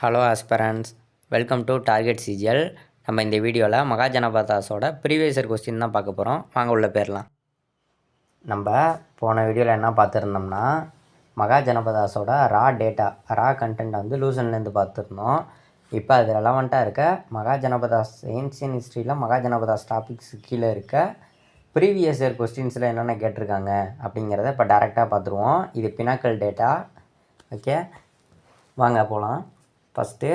Hello ஆஸ்பரன்ஸ், welcome to target CGL. நம்ம இந்த வீடியோவில் மகாஜனபதாஸோட ப்ரீவியஸ் கொஸ்டின் தான் பார்க்க போகிறோம். வாங்க உள்ள போயிடலாம். நம்ம போன வீடியோவில் என்ன பார்த்துருந்தோம்னா, மகாஜனபதாஸோட ரா கண்டென்ட் வந்து லூசன்லேருந்து பார்த்துருந்தோம். இப்போ அது ரெலவெண்ட்டாக இருக்க மகாஜனபதாஸ் ஏன்ஷியன் ஹிஸ்ட்ரியில் மகாஜனபதாஸ் டாபிக்ஸ் கீழே இருக்க ப்ரீவியஸ் இயர் கொஸ்டின்ஸில் என்னென்ன கேட்டிருக்காங்க அப்படிங்கிறத இப்போ டேரெக்டாக பார்த்துருவோம். இது பினாக்கல் டேட்டா. ஓகே, வாங்க போகலாம். First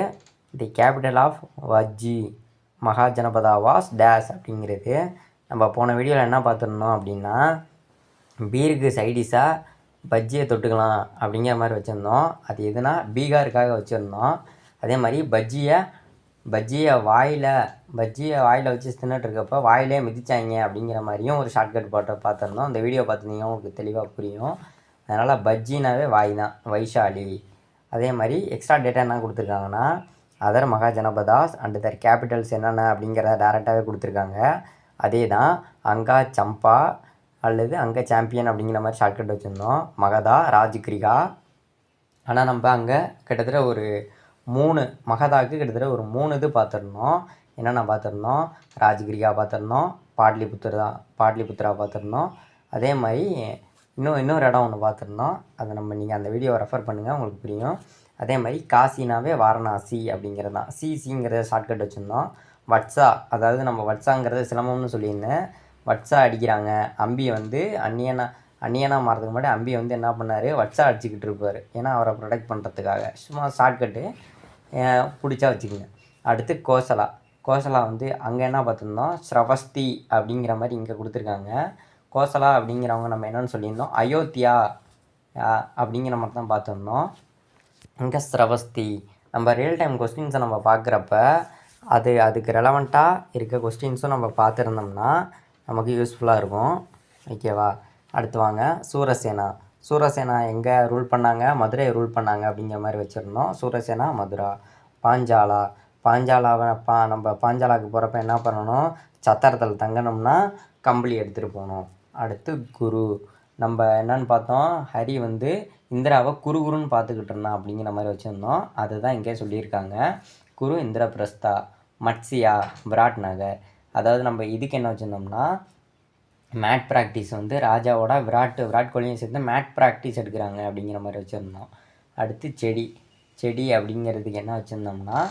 the capital of Vajji Mahajanapada was டேஸ் அப்படிங்கிறது நம்ம போன வீடியோவில் என்ன பார்த்துருந்தோம் அப்படின்னா, பீருக்கு சைடிஷாக பஜ்ஜியை தொட்டுக்கலாம் அப்படிங்கிற மாதிரி வச்சுருந்தோம். அது எதுனா பீகாருக்காக வச்சுருந்தோம். அதே மாதிரி பஜ்ஜியை வாயில் வச்சு தின்னுட்டுருக்கப்போ வாயிலே மிதிச்சாங்க அப்படிங்கிற மாதிரியும் ஒரு ஷார்ட்கட் பார்த்துருந்தோம். அந்த வீடியோ பார்த்துருந்தீங்கன்னா உங்களுக்கு தெளிவாக புரியும். அதனால் பஜ்ஜினாவே வாய் தான், வைஷாலி. அதே மாதிரி எக்ஸ்ட்ரா டேட்டா என்ன கொடுத்துருக்காங்கன்னா, other Mahajanapadas and their capitals என்னென்ன அப்படிங்கிறத டேரெக்டாகவே கொடுத்துருக்காங்க. அதே தான் அங்கா சம்பா அல்லது அங்கே சாம்பியன் அப்படிங்கிற மாதிரி ஷார்ட்கட் வச்சுருந்தோம். மகதா, ராஜ்கிரிகா. ஆனால் நம்ம அங்கே கிட்டத்தட்ட ஒரு 3 மகதாவுக்கு கிட்டத்தட்ட ஒரு 3 இது பார்த்துருந்தோம். என்னென்ன பார்த்துருந்தோம்? ராஜ்கிரிகா பார்த்துருந்தோம், பாட்லிபுத்ரா பார்த்துருந்தோம். அதே மாதிரி இன்னொரு இடம் ஒன்று பார்த்துருந்தோம். அதை நீங்கள் அந்த வீடியோவை ரெஃபர் பண்ணுங்கள், உங்களுக்கு புரியும். அதே மாதிரி காசினாவே வாரணாசி அப்படிங்கிறது தான். சிங்கிறத ஷார்ட்கட் வச்சுருந்தோம். வட்ஸா, அதாவது நம்ம வட்ஸாங்கிறத சிலம்பம்னு சொல்லியிருந்தேன். வட்ஸா அடிக்கிறாங்க. அம்பியை வந்து அந்நியனாக மாறதுக்கு முன்னாடி அம்பியை வந்து என்ன பண்ணார், வட்ஸா அடிச்சுக்கிட்டு இருப்பார். ஏன்னா அவரை ப்ரொடெக்ட் பண்ணுறதுக்காக. சும்மா ஷார்ட்கட்டு பிடிச்சா வச்சுக்கோங்க. அடுத்து கோசலா வந்து அங்கே என்ன பார்த்துருந்தோம், ஸ்ரவஸ்தி அப்படிங்கிற மாதிரி இங்கே கொடுத்துருக்காங்க. கோசலா அப்படிங்கிறவங்க நம்ம என்னென்னு சொல்லியிருந்தோம், அயோத்தியா அப்படிங்கிற மாதிரி தான் பார்த்துருந்தோம். இங்கே ஸ்ரவஸ்தி. நம்ம ரியல் டைம் கொஸ்டின்ஸை நம்ம பார்க்குறப்ப அதுக்கு ரெலவெண்ட்டாக இருக்க கொஸ்டின்ஸும் நம்ம பார்த்துருந்தோம்னா நமக்கு யூஸ்ஃபுல்லாக இருக்கும். ஓகேவா? அடுத்து வாங்க, சூரசேனா எங்கே ரூல் பண்ணாங்க? மதுரையை ரூல் பண்ணாங்க அப்படிங்கிற மாதிரி வச்சுருந்தோம். சூரசேனா மதுரா. பாஞ்சாலாவை நம்ம பாஞ்சாலாவுக்கு போகிறப்ப என்ன பண்ணணும், சத்திரத்தில் தங்கணும்னா கம்பளி எடுத்துகிட்டு போகணும். அடுத்து குரு. நம்ம என்னன்னு பார்த்தோம், ஹரி வந்து இந்திராவை குருன்னு பார்த்துக்கிட்டு இருந்தான் அப்படிங்கிற மாதிரி வச்சுருந்தோம். அதுதான் இங்கே சொல்லியிருக்காங்க. குரு இந்திரபிரஸ்தா. மட்சியா விராட் நகர். அதாவது நம்ம இதுக்கு என்ன வச்சுருந்தோம்னா, மேட் ப்ராக்டிஸ் வந்து ராஜாவோட விராட் கோலியும் சேர்த்து மேட் ப்ராக்டிஸ் எடுக்கிறாங்க அப்படிங்கிற மாதிரி வச்சுருந்தோம். அடுத்து செடி அப்படிங்கிறதுக்கு என்ன வச்சுருந்தோம்னா,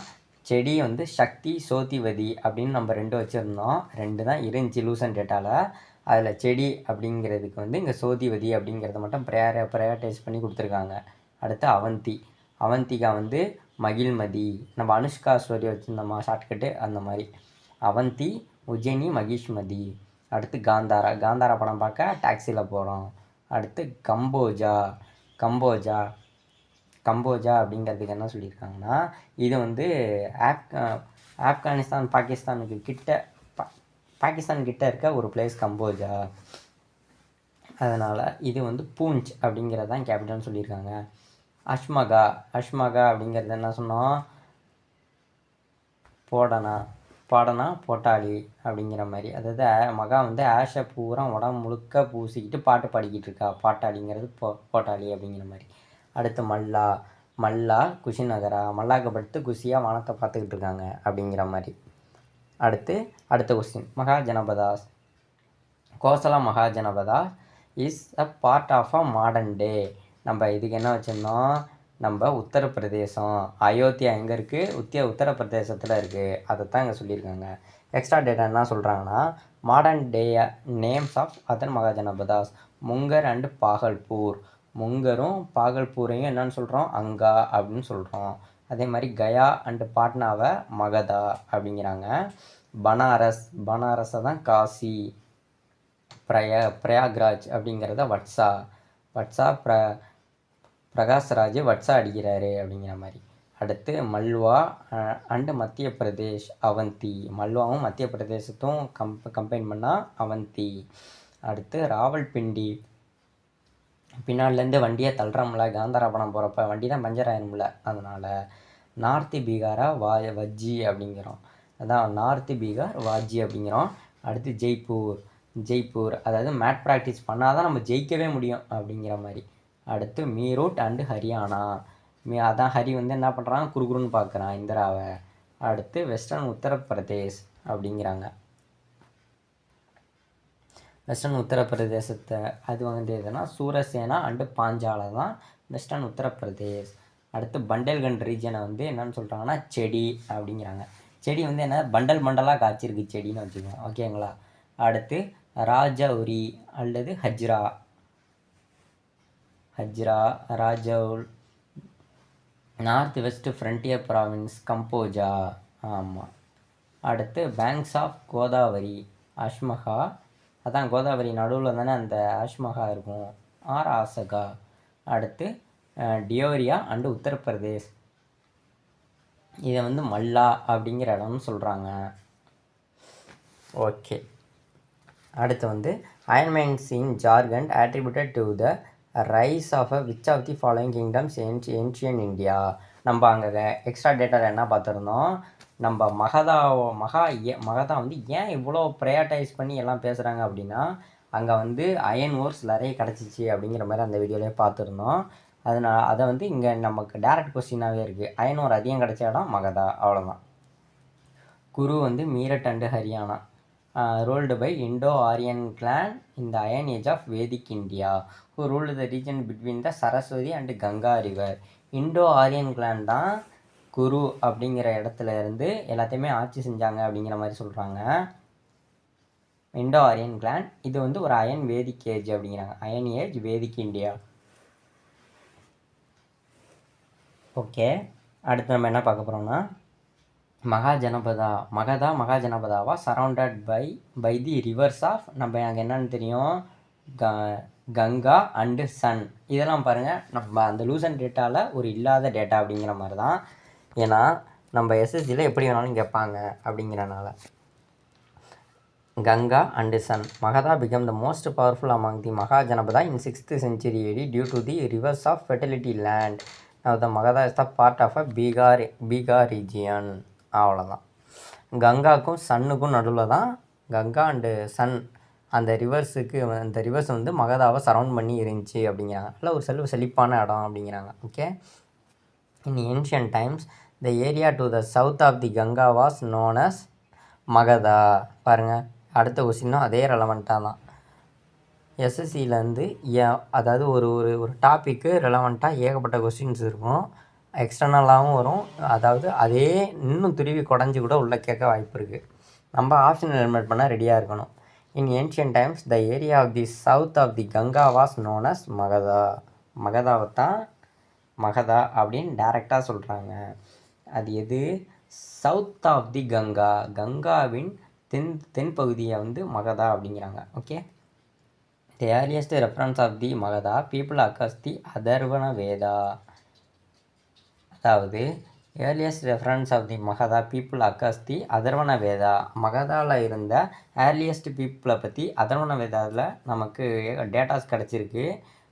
செடி வந்து சக்தி சோதிவதி அப்படின்னு நம்ம 2 வச்சுருந்தோம். 2 தான் இருந்துச்சு லூசன் டேட்டாவில். அதில் செடி அப்படிங்கிறதுக்கு வந்து இங்கே சோதிவதி அப்படிங்கிறத மட்டும் ப்ரையாரிட்டைஸ் பண்ணி கொடுத்துருக்காங்க. அடுத்து அவந்திகா வந்து மகிழ்மதி. நம்ம அனுஷ்கா ஸ்டோரி வச்சுருந்தோமா ஷார்ட்கட்டு, அந்த மாதிரி. அவந்தி, உஜ்ஜயினி, மகிஷ்மதி. அடுத்து காந்தாரா படம் பார்க்க டாக்ஸியில் போகிறோம். அடுத்து கம்போஜா அப்படிங்கிறதுக்கு என்ன சொல்லியிருக்காங்கன்னா, இது வந்து பாகிஸ்தான் கிட்ட இருக்க ஒரு பிளேஸ் கம்போஜா. அதனால் இது வந்து பூஞ்ச் அப்படிங்கிறது தான் கேபிட்டல்னு சொல்லியிருக்காங்க. அஷ்மகா அப்படிங்கிறது என்ன சொன்னோம், போட்டாளி அப்படிங்கிற மாதிரி. அதாவது மகா வந்து ஆஷை பூரா உடம்பு முழுக்க பூசிக்கிட்டு பாட்டு பாடிக்கிட்டு இருக்கா. பாட்டாளிங்கிறது போட்டாளி அப்படிங்கிற மாதிரி. அடுத்து மல்லா குஷிநகரா. மல்லாக்கப்படுத்து குஷியாக வானத்தை பார்த்துக்கிட்டு இருக்காங்க அப்படிங்கிற மாதிரி. அடுத்த question, Mahajanapadas. Kosala Mahajanapadas is a part of a modern day. நம்ம இதுக்கு என்ன வச்சுருந்தோம், நம்ம உத்தரப்பிரதேசம். அயோத்தியா எங்கே இருக்குது, உத்தரப்பிரதேசத்தில் இருக்குது. அதை தான் இங்கே சொல்லியிருக்காங்க. எக்ஸ்ட்ரா டேட்டா என்ன சொல்கிறாங்கன்னா, modern day names of other Mahajanapadas Munger and Bhagalpur. முங்கரும் பாகல்பூரையும் என்னன்னு சொல்கிறோம், அங்கா அப்படின்னு சொல்கிறோம். அதே மாதிரி கயா அண்டு பாட்னாவை மகதா அப்படிங்கிறாங்க. பனாரஸை தான் காசி. பிரயாக்ராஜ் அப்படிங்கிறத வட்ஸா பிரகாஷ்ராஜ் வட்ஸா அடிக்கிறாரு அப்படிங்கிற மாதிரி. அடுத்து மல்வா அண்டு மத்திய பிரதேஷ் அவந்தி. மல்வாவும் மத்திய பிரதேசத்தும் கம்பைன் பண்ணால் அவந்தி. அடுத்து ராவல்பிண்டி. பின்னாடிலேருந்து வண்டியை தள்ளுறோம்ல, காந்தாரா படம் போகிறப்ப வண்டி தான் பஞ்சர் ஆயிரும்ல, அதனால் நார்த்து பீகாரா வஜ்ஜி அப்படிங்கிறோம். அதான் நார்த்து பீகார் வாஜ்ஜி அப்படிங்கிறோம். அடுத்து ஜெய்ப்பூர், அதாவது மேட் ப்ராக்டிஸ் பண்ணால் தான் நம்ம ஜெயிக்கவே முடியும் அப்படிங்கிற மாதிரி. அடுத்து மீரூட் அண்டு ஹரியானா. அதான் ஹரி வந்து என்ன பண்ணுறான், குறுகுறுன்னு பார்க்குறான் இந்திராவை. அடுத்து வெஸ்டர்ன் உத்தரப்பிரதேஷ் அப்படிங்கிறாங்க. வெஸ்டர்ன் உத்தரப்பிரதேசத்தை அது வந்து எதுனா சூரசேனா அண்டு பாஞ்சாலை தான் வெஸ்டர்ன் உத்தரப்பிரதேஷ். அடுத்து பண்டேல்கண்ட் ரீஜனை வந்து என்னன்னு சொல்கிறாங்கன்னா செடி அப்படிங்கிறாங்க. செடி வந்து என்ன பண்டல் பண்டலாக காய்ச்சிருக்கு செடின்னு வச்சுக்கோங்க, ஓகேங்களா. அடுத்து ராஜௌரி அல்லது ஹஜ்ரா ராஜௌல் north west frontier province Kamboja. ஆமாம். அடுத்து பேங்க்ஸ் ஆஃப் கோதாவரி அஷ்மகா, அதான் கோதாவரி நடுவில் தானே அந்த அஷ்மகா இருக்கும், ஆர் ஆசகா. அடுத்து டியோரியா அண்டு உத்தரப்பிரதேஷ், இதை வந்து மல்லா அப்படிங்கிற இடம்னு சொல்கிறாங்க. ஓகே. அடுத்து வந்து iron mines in Jharkhand attributed to the rise of which of the following kingdoms ancient India. நம்ம அங்கே எக்ஸ்ட்ரா டேட்டாவில் என்ன பார்த்துருந்தோம், நம்ம மகதா வந்து ஏன் இவ்வளோ ப்ரையார்டைஸ் பண்ணி எல்லாம் பேசுகிறாங்க அப்படின்னா, அங்கே வந்து அயன் ஓர்ஸ் நிறைய கிடச்சிச்சு அப்படிங்கிற மாதிரி அந்த வீடியோலேயே பார்த்துருந்தோம். அதை வந்து இங்கே நமக்கு டேரக்ட் கொஸ்டினாகவே இருக்குது. அயன் ஓர் அதிகம் கிடச்ச இடம் மகதா, அவ்வளோதான். குரு வந்து Meerut and Haryana. Ruled by Indo Aryan clan in the iron age of Vedic India. Who ruled the region between the Saraswati and Ganga river. Indo Aryan clan தான் குரு அப்படிங்கிற இடத்துல இருந்து எல்லாத்தையுமே ஆட்சி செஞ்சாங்க அப்படிங்கிற மாதிரி சொல்கிறாங்க. இண்டோ ஆரியன் கிளான் இது வந்து ஒரு அயன் வேதிக் ஏஜ் அப்படிங்கிறாங்க, iron age Vedic India. Okay. அடுத்து நம்ம என்ன பார்க்க போகிறோம்னா மகாஜனபதாவா surrounded by the rivers of, நம்ம அங்கே என்னன்னு தெரியும், கங்கா அண்டு சன். இதெல்லாம் பாருங்கள் நம்ம அந்த லூசன் டேட்டாவில் ஒரு இல்லாத டேட்டா அப்படிங்கிற மாதிரி தான். ஏன்னா நம்ம எஸ்எஸ்சியில் எப்படி வேணாலும் கேட்பாங்க அப்படிங்கிறனால. Ganga and Son. Magadha became the most powerful among the Mahajanapada in 6th century AD due to the rivers of fertility land. The Magadha is the part of a Bihar region. அவ்வளோதான். கங்காவுக்கும் சன்னுக்கும் நடுவில் தான் கங்கா அண்டு சன் அந்த ரிவர்ஸ் வந்து மகதாவை சரவுண்ட் பண்ணி இருந்துச்சு அப்படிங்கிறாங்க. நல்ல ஒரு செழிப்பான இடம் அப்படிங்கிறாங்க. Okay. In ancient times the area to the south of the Ganga was known as Magadha. பாருங்கள், அடுத்த கொஸ்டினும் அதே ரெலவெண்ட்டாக தான். எஸ்எஸ்சியிலேருந்து அதாவது ஒரு டாப்பிக்கு ரெலவெண்ட்டாக ஏகப்பட்ட கொஸ்டின்ஸ் இருக்கும், எக்ஸ்டர்னலாகவும் வரும். அதாவது அதே இன்னும் துருவி குடஞ்சி கூட உள்ளே கேட்க வாய்ப்பு இருக்குது. நம்ம ஆப்ஷன் எலிமினேட் பண்ண ரெடியாக இருக்கணும். In ancient times the area of the south of the Ganga was known as Magadha. மகதாவை தான் மகதா அப்படின்னு டைரெக்டாக சொல்கிறாங்க. அது எது, சவுத் ஆஃப் தி கங்கா, கங்காவின் தென்பகுதியை வந்து மகதா அப்படிங்கிறாங்க. Okay. The earliest reference of the Magadha people occurs the Atharvana Veda. அதாவது earliest reference of the Magadha people occurs the Atharvana Veda. மகதாவில் இருந்த ஏர்லியஸ்ட் பீப்புளை பற்றி அதர்வண வேதாவில் நமக்கு டேட்டாஸ் கிடச்சிருக்கு.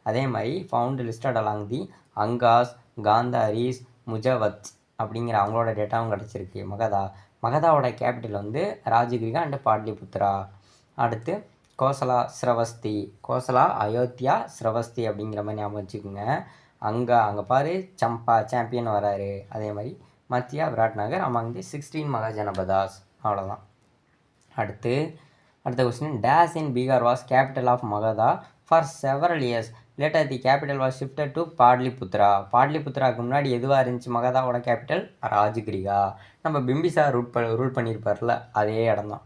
அதே மாதிரி found listed along the Angas, Gandharis, Mujavat அப்படிங்கிற அவங்களோட டேட்டாவும் கிடச்சிருக்கு. மகதாவோட கேபிட்டல் வந்து ராஜகிரிகா அண்டு பாட்லிபுத்ரா. அடுத்து கோசலா அயோத்தியா ஸ்ரவஸ்தி அப்படிங்கிற மாதிரி ஞாபகம் வச்சுக்கோங்க. அங்கே பாரு சம்பா சாம்பியன் வராரு. அதே மாதிரி மத்தியா விராட்நகர் அமாங் தி 16 மகாஜனபதாஸ். அவ்வளோதான். அடுத்த question, days in Bihar was capital of Magadha for several years. Later the capital was shifted to Pataliputra. பாட்லிபுத்ராவுக்கு முன்னாடி எதுவாக இருந்துச்சு மகதாவோட கேபிட்டல், ராஜகிரிகா. நம்ம பிம்பிசார் ரூல் பண்ணியிருப்பார்ல அதே இடம் தான்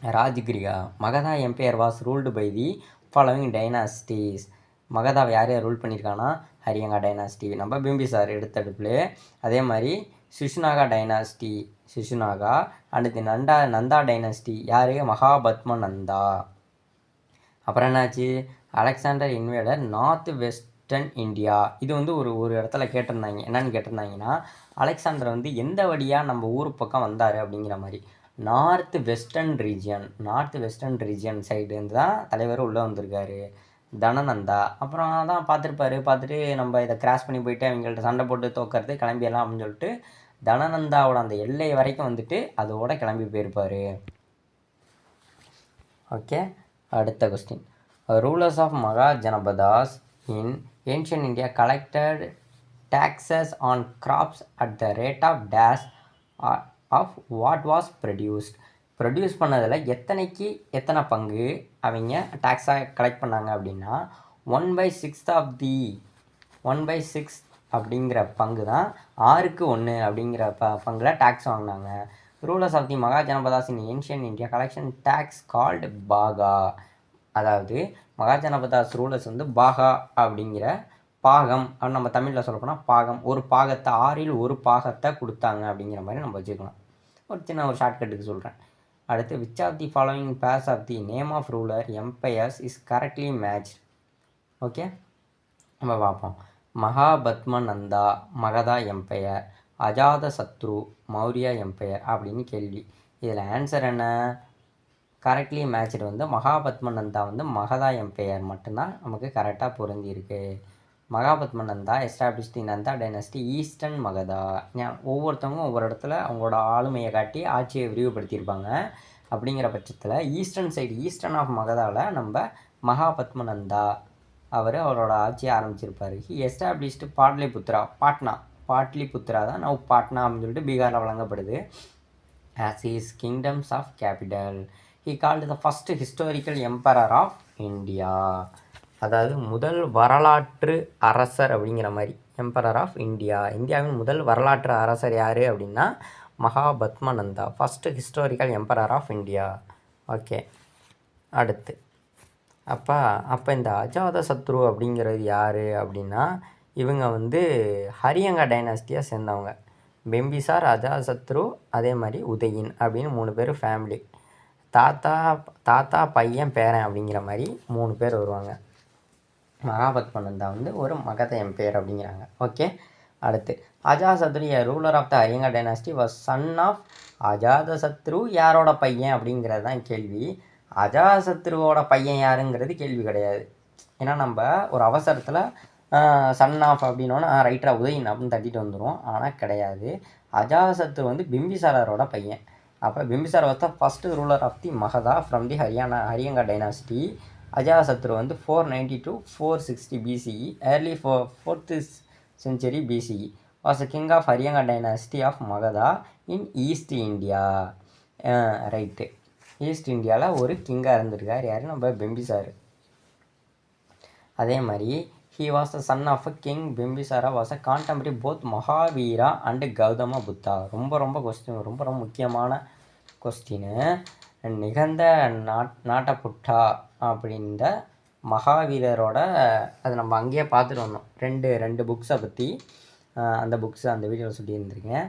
Rajagriha. Magadha empire was ruled by the following dynasties. மகதாவை யார் ரூல் பண்ணியிருக்காங்கன்னா ஹரியங்கா டைனாஸ்டி, நம்ம பிம்பிசார் எடுத்தடுப்புலே. அதே மாதிரி சிசுநாகா டைனாஸ்டி, சிசுநாகா. அடுத்து நந்தா டைனாஸ்டி, யார், மகாபத்ம நந்தா. அப்புறம் என்னாச்சு, Alexander invader north western India. இது வந்து ஒரு இடத்துல கேட்டிருந்தாங்க. என்னன்னு கேட்டிருந்தாங்கன்னா, அலெக்சாண்டர் வந்து எந்த வழியாக நம்ம ஊர் பக்கம் வந்தார் அப்படிங்கிற மாதிரி. நார்த் வெஸ்டர்ன் ரீஜியன் சைடுலேருந்து தான் தலைவர் உள்ளே வந்திருக்காரு, தனநந்தா. அப்புறம் தான் பார்த்துட்டு நம்ம இதை கிராஸ் பண்ணி போயிட்டு அவங்கள்ட்ட சண்டை போட்டு தோக்கிறது கிளம்பிடலாம் அப்படின்னு சொல்லிட்டு தனநந்தாவோட அந்த எல்லை வரைக்கும் வந்துட்டு அதோட கிளம்பி போயிருப்பார். ஓகே. அடுத்த question, rulers of Mahajanapadas in ancient India collected taxes on crops at the rate of dash of what was produced. Produce பண்ணதில் எத்தனை பங்கு அவங்க டேக்ஸாக கலெக்ட் பண்ணாங்க அப்படின்னா 1/6 அப்படிங்கிற பங்கு தான் 6/1 அப்படிங்கிற பங்கில் டேக்ஸ் வாங்கினாங்க. Rulers of the Mahajanapadas in ancient India collection tax called Bhaga. அதாவது மகாஜனபதாஸ் ரூலர்ஸ் வந்து பாகா அப்படிங்கிற பாகம் அப்படின்னு நம்ம தமிழில் சொல்லப்போனால் பாகம், ஒரு பாகத்தை 1/6 பாகத்தை கொடுத்தாங்க அப்படிங்கிற மாதிரி நம்ம வச்சுக்கலாம். ஒரு சின்ன ஒரு ஷார்ட்கட்டுக்கு சொல்கிறேன். அடுத்து which of the following pairs of the name of ruler empires is correctly matched. Okay, நம்ம பார்ப்போம். மகாபத்மநந்தா மகதா எம்பையர், அஜாதசத்ரு மௌரியா எம்பையர் அப்படின்னு கேள்வி. இதில் ஆன்சர் என்ன? கரெக்ட்லி மேட்ச்டு வந்து மகாபத்மநந்தா வந்து மகதா எம்பையர் மட்டும்தான் நமக்கு கரெக்டாக பொருந்திருக்கு. மகாபத்மநந்தா எஸ்டாப்ளிஷ் தி நந்தா டைனஸ்டி ஈஸ்டர்ன் மகதா. ஒவ்வொருத்தவங்க ஒவ்வொரு இடத்துல அவங்களோட ஆளுமையை காட்டி ஆட்சியை விரிவுபடுத்தியிருப்பாங்க. அப்படிங்கிற பட்சத்தில் ஈஸ்டர்ன் ஆஃப் மகதாவில் நம்ம மகாபத்மநந்தா அவரோட ஆட்சியை ஆரம்பிச்சிருப்பார். ஹி எஸ்டாப்ளிஷ்டு பாட்லிபுத்ரா தான் நவ் பாட்னா அப்படின்னு சொல்லிட்டு பீகாரில் வழங்கப்படுது. As is kingdoms of capital. He called the first historical emperor of India. அதாவது முதல் வரலாற்று அரசர் அப்படிங்கிற மாதிரி. எம்பரர் ஆஃப் இந்தியா, இந்தியாவின் முதல் வரலாற்று அரசர் யார் அப்படின்னா Mahapadmananda, first historical emperor of India. Okay, அடுத்து அப்போ இந்த அஜாதசத்ரு அப்படிங்கிறது யார் அப்படின்னா இவங்க வந்து ஹரியங்கா டைனாஸ்டியாக சேர்ந்தவங்க. பிம்பிசார், அஜாதசத்ரு, அதே மாதிரி உதயின் அப்படின்னு 3 பேர் ஃபேமிலி. தாத்தா பையன் பேரன் அப்படிங்கிற மாதிரி 3 பேர் வருவாங்க. மகாபத்மநந்தா வந்து ஒரு மகத எம்பையர் அப்படிங்கிறாங்க. ஓகே, அடுத்து Ajatashatru ruler of the Haryanka dynasty was son of Ajatashatru. யாரோட பையன் அப்படிங்கிறது தான் கேள்வி. அஜாதசத்ருவோட பையன் யாருங்கிறது கேள்வி கிடையாது. ஏன்னா நம்ம ஒரு அவசரத்தில் சன் ஆஃப் அப்படின்னோன்னா ரைட்டரா உதயின் அப்படின்னு தட்டிட்டு வந்துடும். ஆனால் கிடையாது, அஜாதசத்ரு வந்து பிம்பிசாரோட பையன். அப்போ Bimbisara was the first ruler of the Magadha from the Haryanka dynasty. Ajatashatru வந்து 490 to 460 BCE, early 4th century BCE, was the king of Haryanga dynasty of Magadha in East India. Right, east இந்தியாவில் ஒரு கிங்காக இருந்திருக்கார். யார்? நம்ம பிம்பிசார். அதே மாதிரி he was the son of a king. Bimbisara was a contemporary both Mahavira and Gautama Buddha. ரொம்ப question, ரொம்ப முக்கியமான கொஸ்டின்னு. நிகந்த நாட்டபுட்டா அப்படின்ற மகாவீரரோட, அது நம்ம அங்கேயே பார்த்துட்டு வந்தோம். ரெண்டு புக்ஸை பற்றி அந்த வீடியோவில் சொல்லியிருந்திருக்கேன்.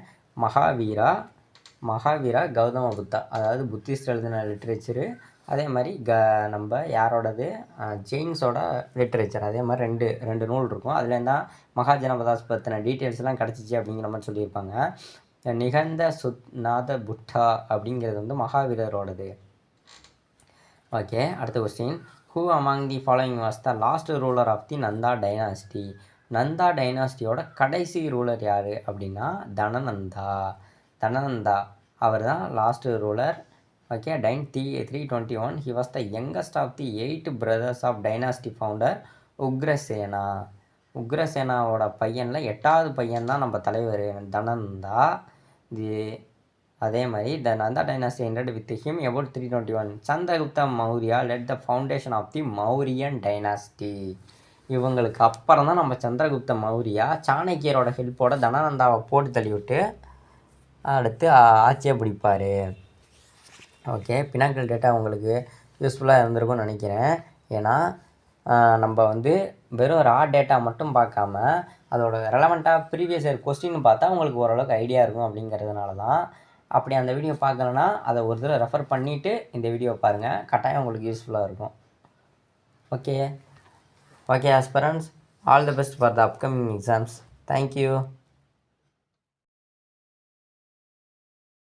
மகாவீரா கௌதம புத்தா, அதாவது புத்திஸ்ட் எழுதின லிட்ரேச்சரு. அதே மாதிரி நம்ம யாரோடது ஜெயின்ஸோட லிட்ரேச்சர். அதே மாதிரி ரெண்டு நூல் இருக்கும். அதுலேருந்து தான் மகாஜனபதாஸ் பற்றின டீட்டெயில்ஸ்லாம் கிடச்சிச்சு அப்படிங்கிற மாதிரி சொல்லியிருப்பாங்க. நிகந்த சுத்நாத புட்டா அப்படிங்கிறது வந்து மகாவீரரோடது. ஓகே, அடுத்த question. Who among the following was the last ruler of the Nanda dynasty. Nanda டைனாஸ்டியோட கடைசி ரூலர் யார் அப்படின்னா தனநந்தா அவர் தான் last ruler. Okay, 321. He was the youngest of the 8 brothers of dynasty founder உக்ரசேனாவோட பையனில் 8வது பையன் தான் நம்ம தலைவர் தனநந்தா. அதே மாதிரி the Nanda dynasty ended with him about 321. Chandragupta Maurya led the foundation of the Mauryan dynasty. இவங்களுக்கு அப்புறம் தான் நம்ம சந்திரகுப்த மௌரியா சாணக்கியரோட ஹெல்ப்போட தனநந்தாவை போட்டு தள்ளிவிட்டு அடுத்து ஆட்சியை பிடிப்பார். ஓகே, பினாக்கல் டேட்டா உங்களுக்கு யூஸ்ஃபுல்லாக இருந்திருக்கும்னு நினைக்கிறேன். ஏன்னா நம்ம வந்து வெறும் ரா டேட்டா மட்டும் பார்க்காம அதோட ரெலவெண்ட்டாக ப்ரீவியஸ் இயர் கொஸ்டின் பார்த்தா உங்களுக்கு ஓரளவுக்கு ஐடியா இருக்கும். அப்படிங்கிறதுனால தான். அப்படி அந்த வீடியோ பார்க்கலன்னா அதை ஒரு தடவை ரெஃபர் பண்ணிவிட்டு இந்த வீடியோ பாருங்கள். கட்டாயம் உங்களுக்கு யூஸ்ஃபுல்லாக இருக்கும். Okay aspirants, all the best for the upcoming exams. Thank you.